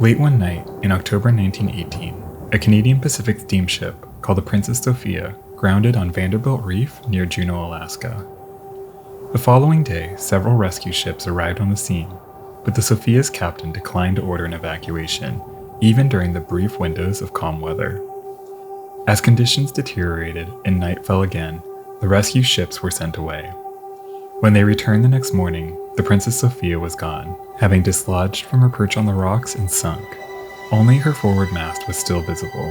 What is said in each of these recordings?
Late one night in October 1918, a Canadian Pacific steamship called the Princess Sophia grounded on Vanderbilt Reef near Juneau, Alaska. The following day, several rescue ships arrived on the scene, but the Sophia's captain declined to order an evacuation, even during the brief windows of calm weather. As conditions deteriorated and night fell again, the rescue ships were sent away. When they returned the next morning, the Princess Sophia was gone, having dislodged from her perch on the rocks and sunk. Only her forward mast was still visible.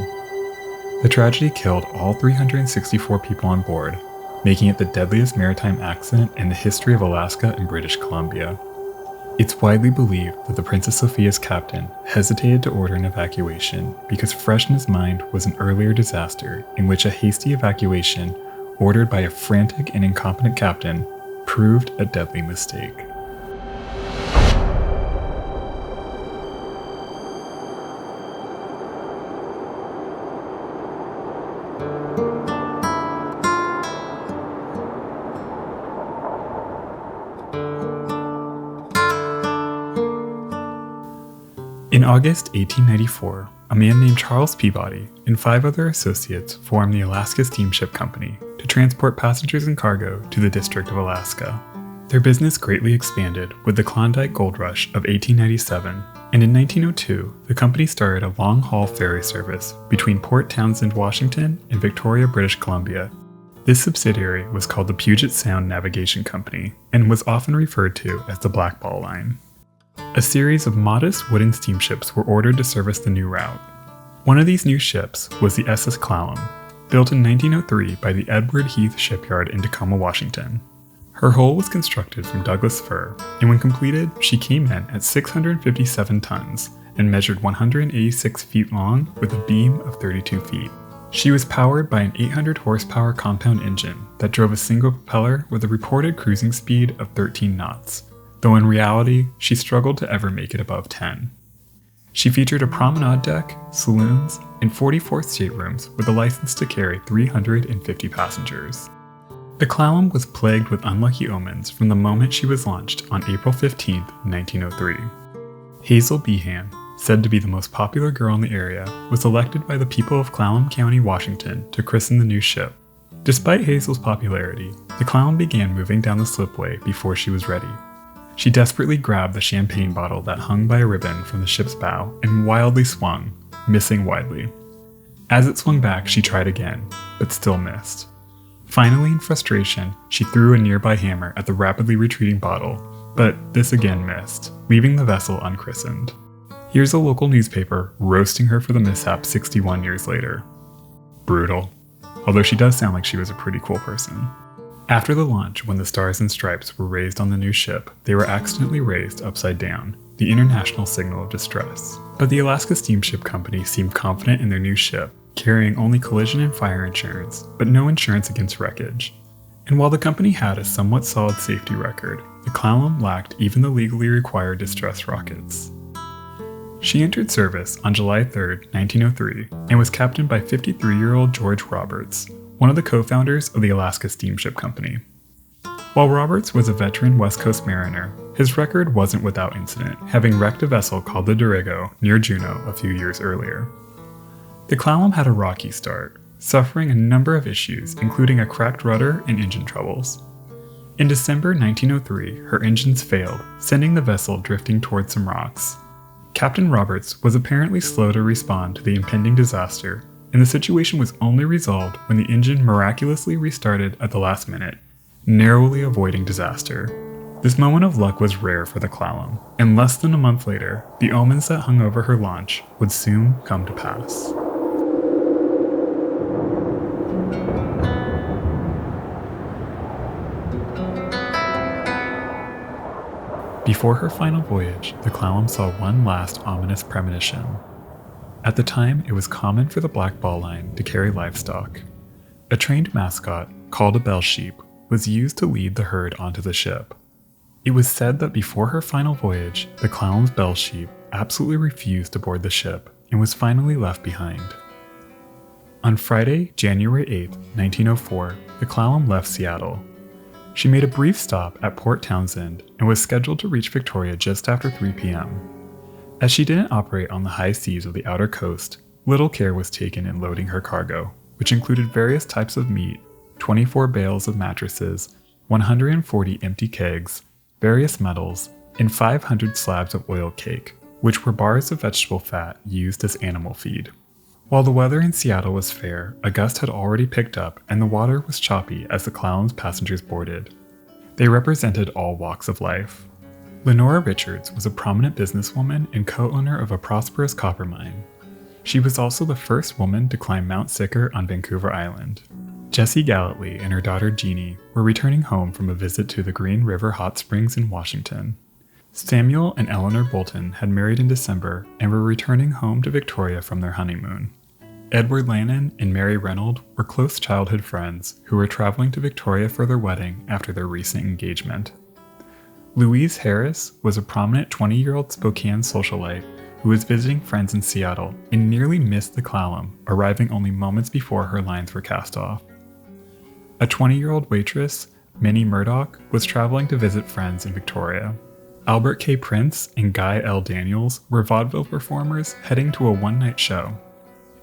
The tragedy killed all 364 people on board, making it the deadliest maritime accident in the history of Alaska and British Columbia. It's widely believed that the Princess Sophia's captain hesitated to order an evacuation because fresh in his mind was an earlier disaster in which a hasty evacuation ordered by a frantic and incompetent captain proved a deadly mistake. In August 1894, a man named Charles Peabody and 5 other associates formed the Alaska Steamship Company to transport passengers and cargo to the District of Alaska. Their business greatly expanded with the Klondike Gold Rush of 1897, and in 1902, the company started a long-haul ferry service between Port Townsend, Washington, and Victoria, British Columbia. This subsidiary was called the Puget Sound Navigation Company and was often referred to as the Black Ball Line. A series of modest wooden steamships were ordered to service the new route. One of these new ships was the SS Clallam, built in 1903 by the Edward Heath Shipyard in Tacoma, Washington. Her hull was constructed from Douglas fir, and when completed, she came in at 657 tons and measured 186 feet long with a beam of 32 feet. She was powered by an 800 horsepower compound engine that drove a single propeller with a reported cruising speed of 13 knots. Though in reality, she struggled to ever make it above 10. She featured a promenade deck, saloons, and 44 staterooms with a license to carry 350 passengers. The Clallam was plagued with unlucky omens from the moment she was launched on April 15, 1903. Hazel Behan, said to be the most popular girl in the area, was elected by the people of Clallam County, Washington, to christen the new ship. Despite Hazel's popularity, the Clallam began moving down the slipway before she was ready. She desperately grabbed the champagne bottle that hung by a ribbon from the ship's bow and wildly swung, missing widely. As it swung back, she tried again, but still missed. Finally, in frustration, she threw a nearby hammer at the rapidly retreating bottle, but this again missed, leaving the vessel unchristened. Here's a local newspaper roasting her for the mishap 61 years later. Brutal. Although she does sound like she was a pretty cool person. After the launch, when the stars and stripes were raised on the new ship, they were accidentally raised upside down, the international signal of distress. But the Alaska Steamship Company seemed confident in their new ship, carrying only collision and fire insurance, but no insurance against wreckage. And while the company had a somewhat solid safety record, the Clallam lacked even the legally required distress rockets. She entered service on July 3, 1903, and was captained by 53-year-old George Roberts, one of the co-founders of the Alaska Steamship Company. While Roberts was a veteran West Coast mariner, his record wasn't without incident, having wrecked a vessel called the Dorego near Juneau a few years earlier. The Clallam had a rocky start, suffering a number of issues, including a cracked rudder and engine troubles. In December 1903, her engines failed, sending the vessel drifting towards some rocks. Captain Roberts was apparently slow to respond to the impending disaster, and the situation was only resolved when the engine miraculously restarted at the last minute, narrowly avoiding disaster. This moment of luck was rare for the Clallam, and less than a month later, the omens that hung over her launch would soon come to pass. Before her final voyage, the Clallam saw one last ominous premonition. At the time, it was common for the Black Ball Line to carry livestock. A trained mascot, called a bell sheep, was used to lead the herd onto the ship. It was said that before her final voyage, the Clallam's bell sheep absolutely refused to board the ship and was finally left behind. On Friday, January 8, 1904, the Clallam left Seattle. She made a brief stop at Port Townsend and was scheduled to reach Victoria just after 3 p.m. As she didn't operate on the high seas of the outer coast, little care was taken in loading her cargo, which included various types of meat, 24 bales of mattresses, 140 empty kegs, various metals, and 500 slabs of oil cake, which were bars of vegetable fat used as animal feed. While the weather in Seattle was fair, a gust had already picked up and the water was choppy as the Clallam's passengers boarded. They represented all walks of life. Lenora Richards was a prominent businesswoman and co-owner of a prosperous copper mine. She was also the first woman to climb Mount Sicker on Vancouver Island. Jessie Gallatley and her daughter Jeannie were returning home from a visit to the Green River Hot Springs in Washington. Samuel and Eleanor Bolton had married in December and were returning home to Victoria from their honeymoon. Edward Lannon and Mary Reynolds were close childhood friends who were traveling to Victoria for their wedding after their recent engagement. Louise Harris was a prominent 20-year-old Spokane socialite who was visiting friends in Seattle and nearly missed the Clallam, arriving only moments before her lines were cast off. A 20-year-old waitress, Minnie Murdoch, was traveling to visit friends in Victoria. Albert K. Prince and Guy L. Daniels were vaudeville performers heading to a one-night show.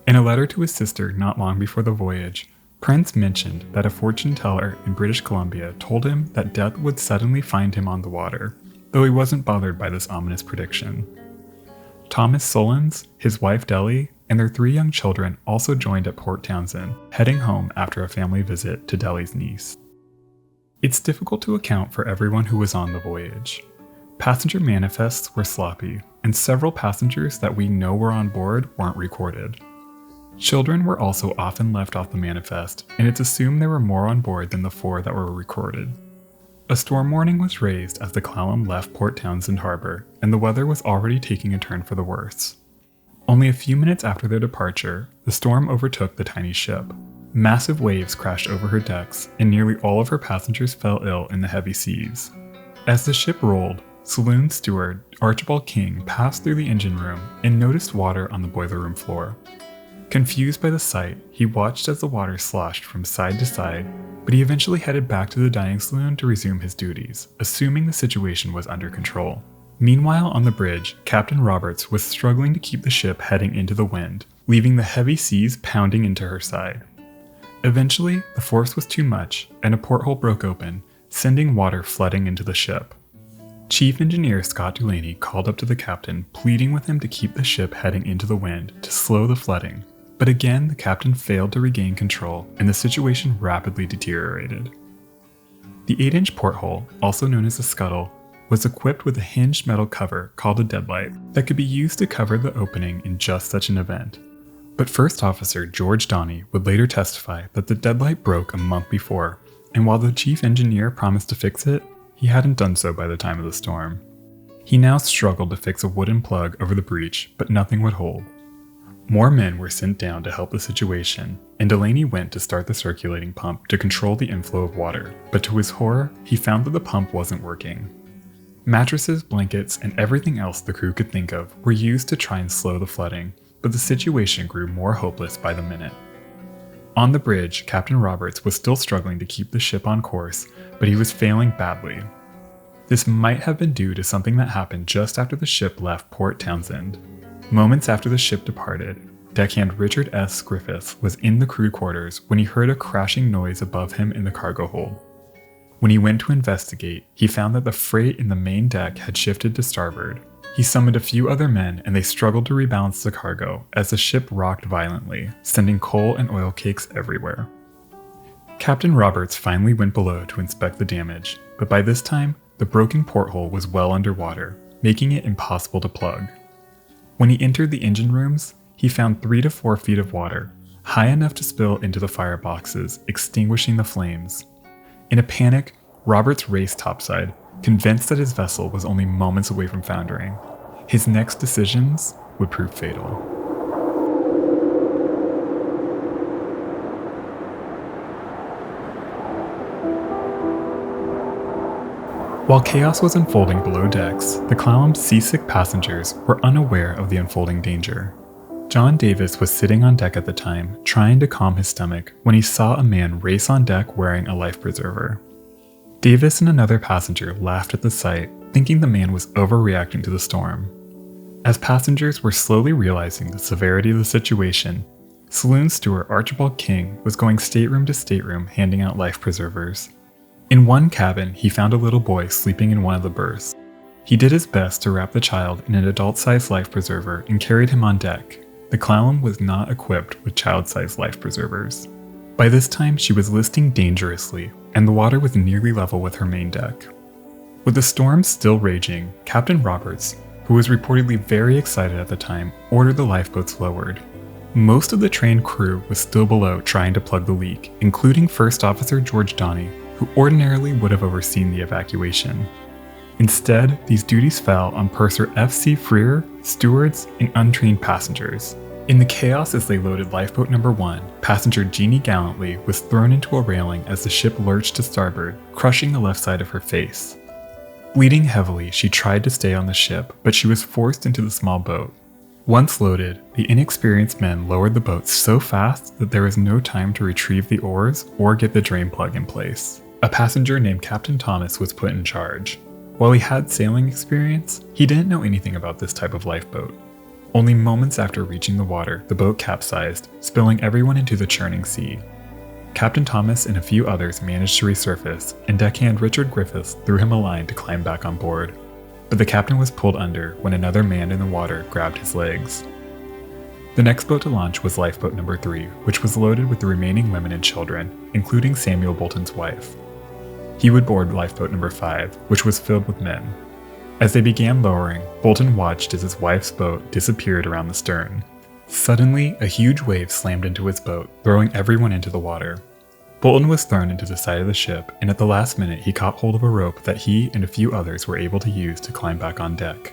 In a letter to his sister not long before the voyage, Prince mentioned that a fortune teller in British Columbia told him that death would suddenly find him on the water, though he wasn't bothered by this ominous prediction. Thomas Solons, his wife Delly, and their 3 young children also joined at Port Townsend, heading home after a family visit to Delly's niece. It's difficult to account for everyone who was on the voyage. Passenger manifests were sloppy, and several passengers that we know were on board weren't recorded. Children were also often left off the manifest, and it's assumed there were more on board than the 4 that were recorded. A storm warning was raised as the Clallam left Port Townsend Harbor, and the weather was already taking a turn for the worse. Only a few minutes after their departure, the storm overtook the tiny ship. Massive waves crashed over her decks, and nearly all of her passengers fell ill in the heavy seas. As the ship rolled, saloon steward Archibald King passed through the engine room and noticed water on the boiler room floor. Confused by the sight, he watched as the water sloshed from side to side, but he eventually headed back to the dining saloon to resume his duties, assuming the situation was under control. Meanwhile, on the bridge, Captain Roberts was struggling to keep the ship heading into the wind, leaving the heavy seas pounding into her side. Eventually, the force was too much, and a porthole broke open, sending water flooding into the ship. Chief Engineer Scott Delaney called up to the captain, pleading with him to keep the ship heading into the wind to slow the flooding. But again, the captain failed to regain control, and the situation rapidly deteriorated. The 8-inch porthole, also known as a scuttle, was equipped with a hinged metal cover called a deadlight that could be used to cover the opening in just such an event. But First Officer George Donnie would later testify that the deadlight broke a month before, and while the chief engineer promised to fix it, he hadn't done so by the time of the storm. He now struggled to fix a wooden plug over the breach, but nothing would hold. More men were sent down to help the situation, and Delaney went to start the circulating pump to control the inflow of water, but to his horror, he found that the pump wasn't working. Mattresses, blankets, and everything else the crew could think of were used to try and slow the flooding, but the situation grew more hopeless by the minute. On the bridge, Captain Roberts was still struggling to keep the ship on course, but he was failing badly. This might have been due to something that happened just after the ship left Port Townsend. Moments after the ship departed, deckhand Richard S. Griffiths was in the crew quarters when he heard a crashing noise above him in the cargo hold. When he went to investigate, he found that the freight in the main deck had shifted to starboard. He summoned a few other men and they struggled to rebalance the cargo as the ship rocked violently, sending coal and oil cakes everywhere. Captain Roberts finally went below to inspect the damage, but by this time, the broken porthole was well underwater, making it impossible to plug. When he entered the engine rooms, he found 3 to 4 feet of water, high enough to spill into the fireboxes, extinguishing the flames. In a panic, Roberts raced topside, convinced that his vessel was only moments away from foundering. His next decisions would prove fatal. While chaos was unfolding below decks, the Clallam's seasick passengers were unaware of the unfolding danger. John Davis was sitting on deck at the time, trying to calm his stomach, when he saw a man race on deck wearing a life preserver. Davis and another passenger laughed at the sight, thinking the man was overreacting to the storm. As passengers were slowly realizing the severity of the situation, saloon steward Archibald King was going stateroom to stateroom handing out life preservers. In one cabin, he found a little boy sleeping in one of the berths. He did his best to wrap the child in an adult-sized life preserver and carried him on deck. The Clallam was not equipped with child-sized life preservers. By this time, she was listing dangerously, and the water was nearly level with her main deck. With the storm still raging, Captain Roberts, who was reportedly very excited at the time, ordered the lifeboats lowered. Most of the trained crew was still below trying to plug the leak, including First Officer George Donny, who ordinarily would have overseen the evacuation. Instead, these duties fell on Purser F.C. Freer, stewards, and untrained passengers. In the chaos as they loaded lifeboat number 1, passenger Jeannie Gallantly was thrown into a railing as the ship lurched to starboard, crushing the left side of her face. Bleeding heavily, she tried to stay on the ship, but she was forced into the small boat. Once loaded, the inexperienced men lowered the boat so fast that there was no time to retrieve the oars or get the drain plug in place. A passenger named Captain Thomas was put in charge. While he had sailing experience, he didn't know anything about this type of lifeboat. Only moments after reaching the water, the boat capsized, spilling everyone into the churning sea. Captain Thomas and a few others managed to resurface, and deckhand Richard Griffiths threw him a line to climb back on board. But the captain was pulled under when another man in the water grabbed his legs. The next boat to launch was lifeboat number 3, which was loaded with the remaining women and children, including Samuel Bolton's wife. He would board lifeboat number 5, which was filled with men. As they began lowering, Bolton watched as his wife's boat disappeared around the stern. Suddenly, a huge wave slammed into his boat, throwing everyone into the water. Bolton was thrown into the side of the ship, and at the last minute he caught hold of a rope that he and a few others were able to use to climb back on deck.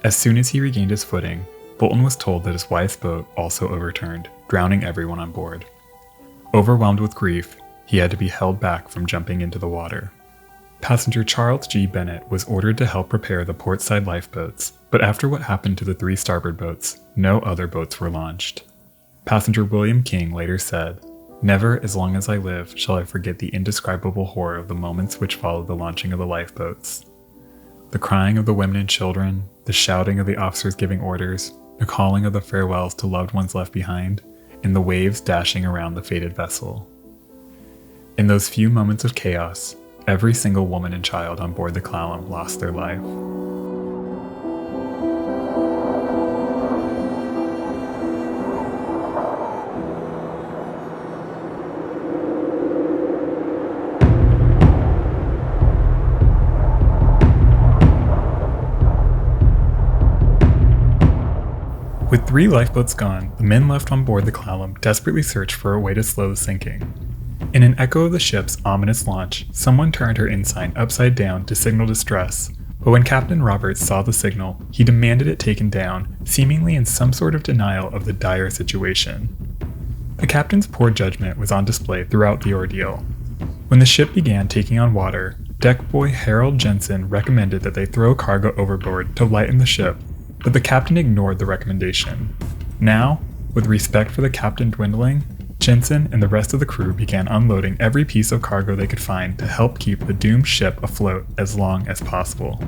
As soon as he regained his footing, Bolton was told that his wife's boat also overturned, drowning everyone on board. Overwhelmed with grief, he had to be held back from jumping into the water. Passenger Charles G. Bennett was ordered to help repair the portside lifeboats, but after what happened to the 3 starboard boats, no other boats were launched. Passenger William King later said, "Never, as long as I live, shall I forget the indescribable horror of the moments which followed the launching of the lifeboats. The crying of the women and children, the shouting of the officers giving orders, the calling of the farewells to loved ones left behind, and the waves dashing around the fated vessel. In those few moments of chaos, every single woman and child on board the Clallam lost their life." With 3 lifeboats gone, the men left on board the Clallam desperately searched for a way to slow the sinking. In an echo of the ship's ominous launch, someone turned her ensign upside down to signal distress, but when Captain Roberts saw the signal, he demanded it taken down, seemingly in some sort of denial of the dire situation. The captain's poor judgment was on display throughout the ordeal. When the ship began taking on water, deck boy Harold Jensen recommended that they throw cargo overboard to lighten the ship, but the captain ignored the recommendation. Now, with respect for the captain dwindling, Jensen and the rest of the crew began unloading every piece of cargo they could find to help keep the doomed ship afloat as long as possible.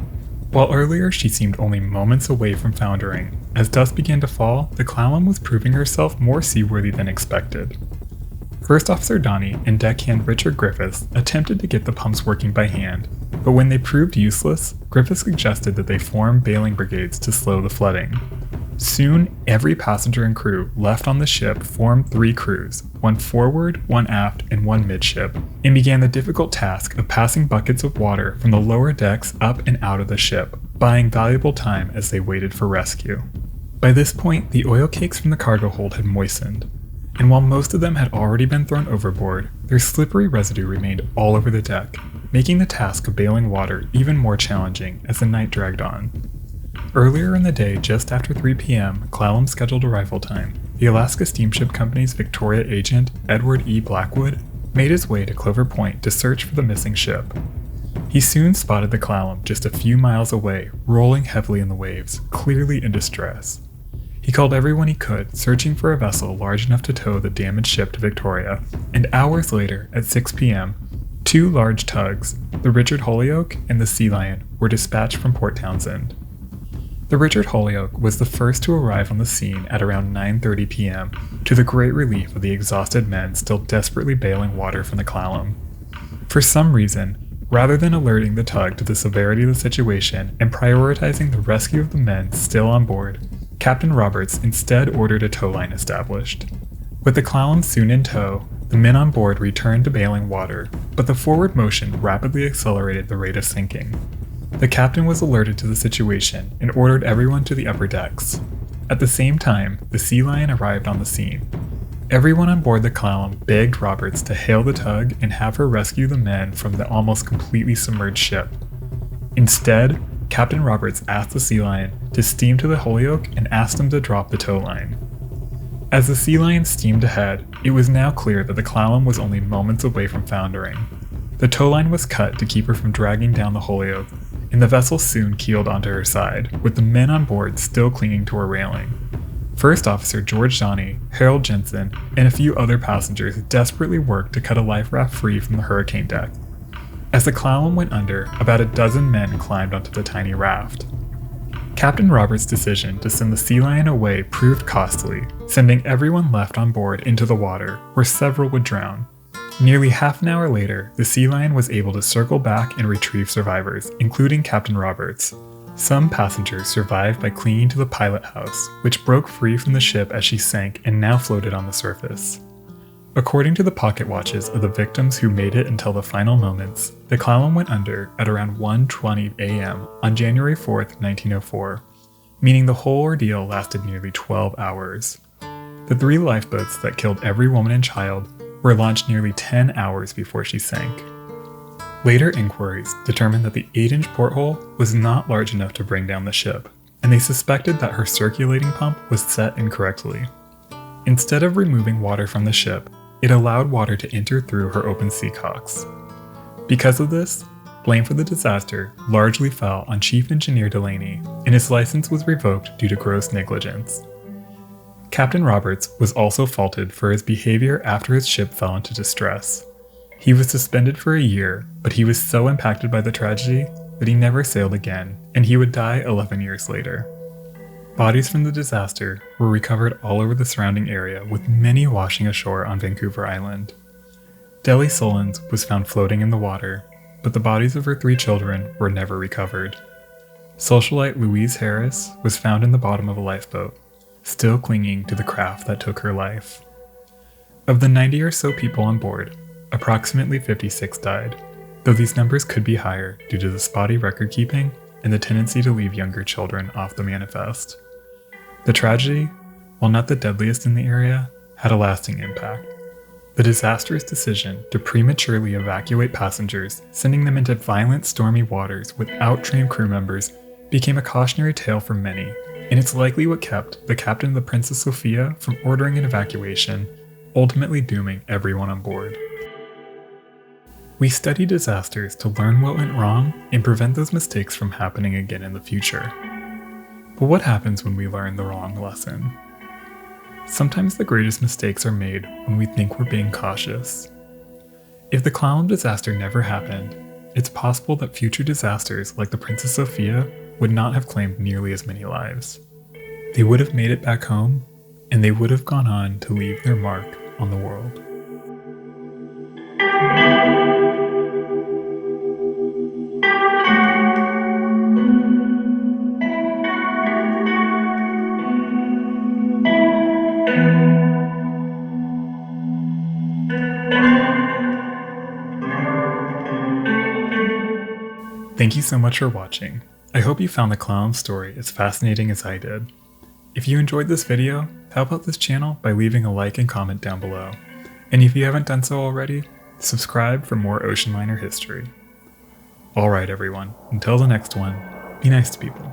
While earlier she seemed only moments away from foundering, as dusk began to fall, the Clallam was proving herself more seaworthy than expected. First Officer Donny and deckhand Richard Griffiths attempted to get the pumps working by hand, but when they proved useless, Griffiths suggested that they form bailing brigades to slow the flooding. Soon, every passenger and crew left on the ship formed 3 crews, 1 forward, 1 aft, and 1 midship, and began the difficult task of passing buckets of water from the lower decks up and out of the ship, buying valuable time as they waited for rescue. By this point, the oil cakes from the cargo hold had moistened, and while most of them had already been thrown overboard, their slippery residue remained all over the deck, making the task of bailing water even more challenging as the night dragged on. Earlier in the day, just after 3 p.m., Clallam's scheduled arrival time, the Alaska Steamship Company's Victoria agent, Edward E. Blackwood, made his way to Clover Point to search for the missing ship. He soon spotted the Clallam just a few miles away, rolling heavily in the waves, clearly in distress. He called everyone he could, searching for a vessel large enough to tow the damaged ship to Victoria, and hours later, at 6 p.m., 2 large tugs, the Richard Holyoke and the Sea Lion, were dispatched from Port Townsend. The Richard Holyoke was the first to arrive on the scene at around 9:30 p.m., to the great relief of the exhausted men still desperately bailing water from the Clallam. For some reason, rather than alerting the tug to the severity of the situation and prioritizing the rescue of the men still on board, Captain Roberts instead ordered a tow line established. With the Clallam soon in tow, the men on board returned to bailing water, but the forward motion rapidly accelerated the rate of sinking. The captain was alerted to the situation and ordered everyone to the upper decks. At the same time, the Sea Lion arrived on the scene. Everyone on board the Clallam begged Roberts to hail the tug and have her rescue the men from the almost completely submerged ship. Instead, Captain Roberts asked the Sea Lion to steam to the Holyoke and asked him to drop the tow line. As the Sea Lion steamed ahead, it was now clear that the Clallam was only moments away from foundering. The tow line was cut to keep her from dragging down the Holyoke, and the vessel soon keeled onto her side, with the men on board still clinging to her railing. First Officer George Johnny, Harold Jensen, and a few other passengers desperately worked to cut a life raft free from the hurricane deck. As the Clallam went under, about a dozen men climbed onto the tiny raft. Captain Roberts' decision to send the Sea Lion away proved costly, sending everyone left on board into the water, where several would drown. Nearly half an hour later, the Sea Lion was able to circle back and retrieve survivors, including Captain Roberts. Some passengers survived by clinging to the pilot house, which broke free from the ship as she sank and now floated on the surface. According to the pocket watches of the victims who made it until the final moments, the Clallam went under at around 1:20 a.m. on January 4, 1904, meaning the whole ordeal lasted nearly 12 hours. The 3 lifeboats that killed every woman and child were launched nearly 10 hours before she sank. Later inquiries determined that the 8-inch porthole was not large enough to bring down the ship, and they suspected that her circulating pump was set incorrectly. Instead of removing water from the ship, it allowed water to enter through her open seacocks. Because of this, blame for the disaster largely fell on Chief Engineer Delaney, and his license was revoked due to gross negligence. Captain Roberts was also faulted for his behavior after his ship fell into distress. He was suspended for a year, but he was so impacted by the tragedy that he never sailed again, and he would die 11 years later. Bodies from the disaster were recovered all over the surrounding area, with many washing ashore on Vancouver Island. Deli Solons was found floating in the water, but the bodies of her 3 children were never recovered. Socialite Louise Harris was found in the bottom of a lifeboat, still clinging to the craft that took her life. Of the 90 or so people on board, approximately 56 died, though these numbers could be higher due to the spotty record keeping and the tendency to leave younger children off the manifest. The tragedy, while not the deadliest in the area, had a lasting impact. The disastrous decision to prematurely evacuate passengers, sending them into violent stormy waters without trained crew members, became a cautionary tale for many, and it's likely what kept the captain of the Princess Sophia from ordering an evacuation, ultimately dooming everyone on board. We study disasters to learn what went wrong and prevent those mistakes from happening again in the future. But what happens when we learn the wrong lesson? Sometimes the greatest mistakes are made when we think we're being cautious. If the Clallam disaster never happened, it's possible that future disasters like the Princess Sophia would not have claimed nearly as many lives. They would have made it back home, and they would have gone on to leave their mark on the world. Thank you so much for watching. I hope you found the Clallam story as fascinating as I did. If you enjoyed this video, help out this channel by leaving a like and comment down below. And if you haven't done so already, subscribe for more ocean liner history. Alright everyone, until the next one, be nice to people.